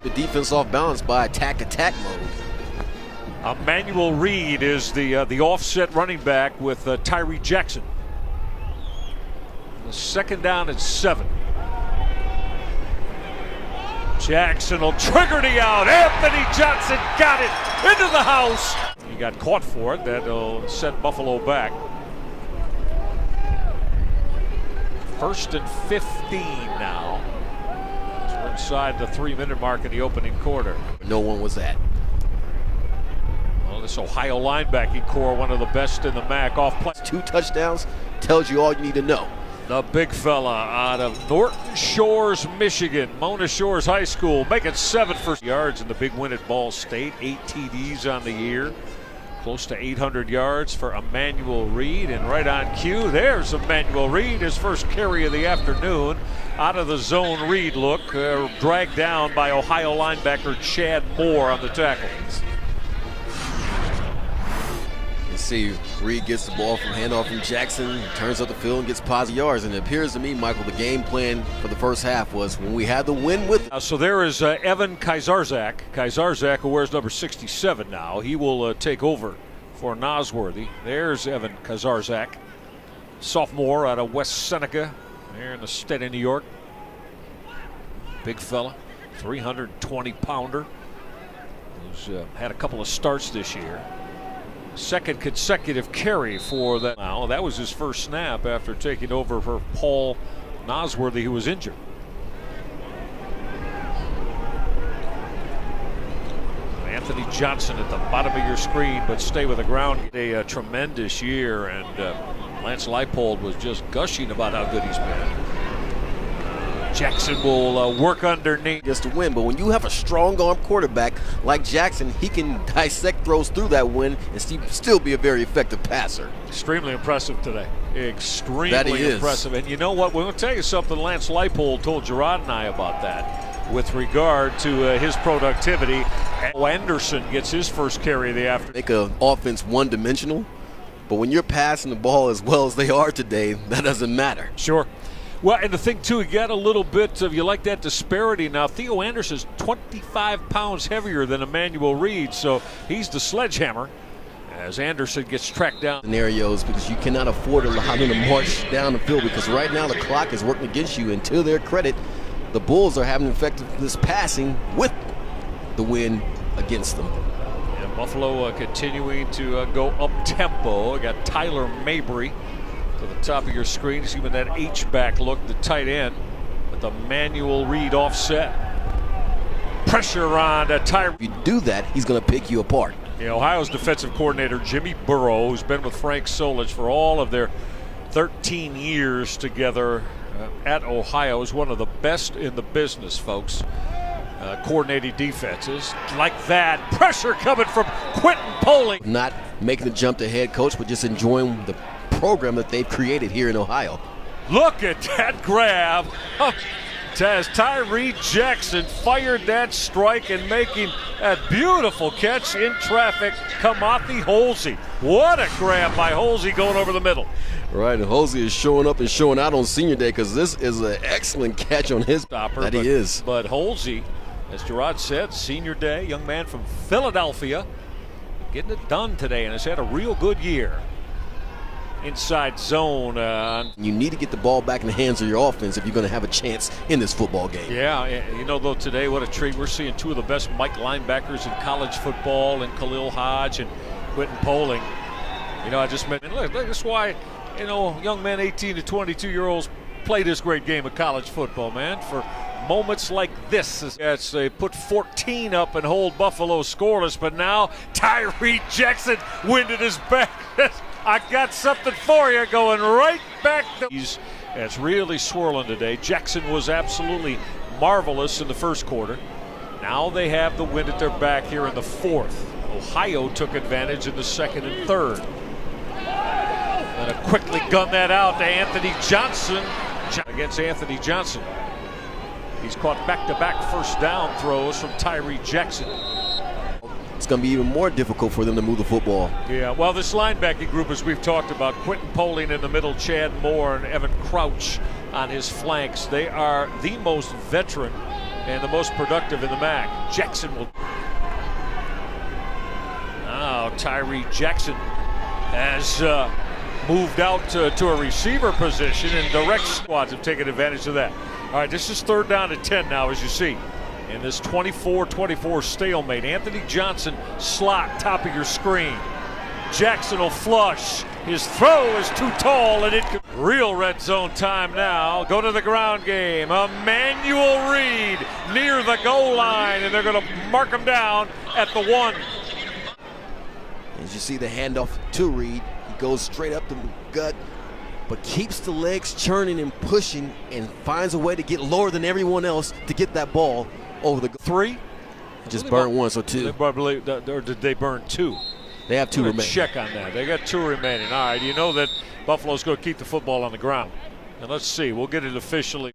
The defense off balance by attack mode. Emmanuel Reed is the offset running back with Tyree Jackson. The second down at 7. Jackson will trigger the out. Anthony Johnson got it into the house. He got caught for it. That'll set Buffalo back. 1st and 15 now. So we're inside the 3-minute mark in the opening quarter. No one was at. Well, this Ohio linebacking core, one of the best in the MAC off play. 2 touchdowns tells you all you need to know. The big fella out of Norton Shores, Michigan. Mona Shores High School making 7 for yards in the big win at Ball State. 8 TDs on the year. Close to 800 yards for Emmanuel Reed. And right on cue, there's Emmanuel Reed, his first carry of the afternoon. Out of the zone read look, dragged down by Ohio linebacker Chad Moore on the tackle. See, Reed gets the ball from handoff from Jackson, turns up the field and gets positive yards. And it appears to me, Michael, the game plan for the first half was when we had the win with. So there is Evan Kaisarzak. Kaisarzak, who wears number 67 now. He will take over for Nosworthy. There's Evan Kaisarzak, sophomore out of West Seneca, there in the state of New York. Big fella, 320-pounder, who's had a couple of starts this year. Second consecutive carry for that. Now, that was his first snap after taking over for Paul Nosworthy, who was injured. Anthony Johnson at the bottom of your screen, but stay with the ground. A tremendous year, and Lance Leipold was just gushing about how good he's been. Jackson will work underneath. Just to win, but when you have a strong arm quarterback like Jackson, he can dissect throws through that win and still be a very effective passer. Extremely impressive today. Extremely impressive. And you know what? We're going to tell you something Lance Leipold told Gerard and I about that with regard to his productivity. Anderson gets his first carry of the afternoon. Make an offense one-dimensional, but when you're passing the ball as well as they are today, that doesn't matter. Sure. Well, and the thing, too, you got a little bit of, you like that disparity. Now, Theo Anderson's 25 pounds heavier than Emmanuel Reed, so he's the sledgehammer as Anderson gets tracked down. Scenarios, because you cannot afford to allow them to march down the field, because right now the clock is working against you. And to their credit, the Bulls are having effectiveness passing with the win against them. And Buffalo continuing to go up-tempo. Got Tyler Mabry to the top of your screen. See with that H-back look, the tight end with the Emmanuel Reed offset. Pressure on Tyree. If you do that, he's going to pick you apart. Yeah, Ohio's defensive coordinator, Jimmy Burrow, who's been with Frank Solich for all of their 13 years together at Ohio, is one of the best in the business, folks. Coordinating defenses like that. Pressure coming from Quentin Poling. Not making the jump to head coach, but just enjoying the program that they've created here in Ohio. Look at that grab. As Tyree Jackson fired that strike and making a beautiful catch in traffic. Kamathi Holsey. What a grab by Holsey going over the middle. Right, and Holsey is showing up and showing out on senior day, because this is an excellent catch on his stopper. He is. But Holsey, as Gerard said, senior day, young man from Philadelphia, getting it done today and has had a real good year. Inside zone. You need to get the ball back in the hands of your offense if you're going to have a chance in this football game. Yeah, you know, though, today, what a treat. We're seeing two of the best Mike linebackers in college football, and Khalil Hodge and Quentin Poling. You know, I just mentioned, look, that's why, you know, young men 18 to 22-year-olds play this great game of college football, man, for moments like this. Yes, they put 14 up and hold Buffalo scoreless, but now Tyree Jackson winded his back. I got something for you, going right back. It's really swirling today. Jackson was absolutely marvelous in the first quarter. Now they have the wind at their back here in the fourth. Ohio took advantage in the second and third. Gonna quickly gun that out to Anthony Johnson. Against Anthony Johnson. He's caught back-to-back first down throws from Tyree Jackson. It's going to be even more difficult for them to move the football. Yeah, well, this linebacking group, as we've talked about, Quentin Poling in the middle, Chad Moore and Evan Crouch on his flanks. They are the most veteran and the most productive in the MAC. Jackson will. Now Tyree Jackson has moved out to a receiver position, and direct squads have taken advantage of that. All right, this is 3rd down and 10 now, as you see. In this 24-24 stalemate, Anthony Johnson slot, top of your screen. Jackson will flush. His throw is too tall, and real red zone time now. Go to the ground game. Emmanuel Reed near the goal line, and they're going to mark him down at the 1. As you see the handoff to Reed, he goes straight up the gut, but keeps the legs churning and pushing, and finds a way to get lower than everyone else to get that ball over the 3. Just burned 1, so 2. Or did they burn 2? They have 2 remaining. Check on that. They got 2 remaining. All right, you know that Buffalo's going to keep the football on the ground. And let's see. We'll get it officially.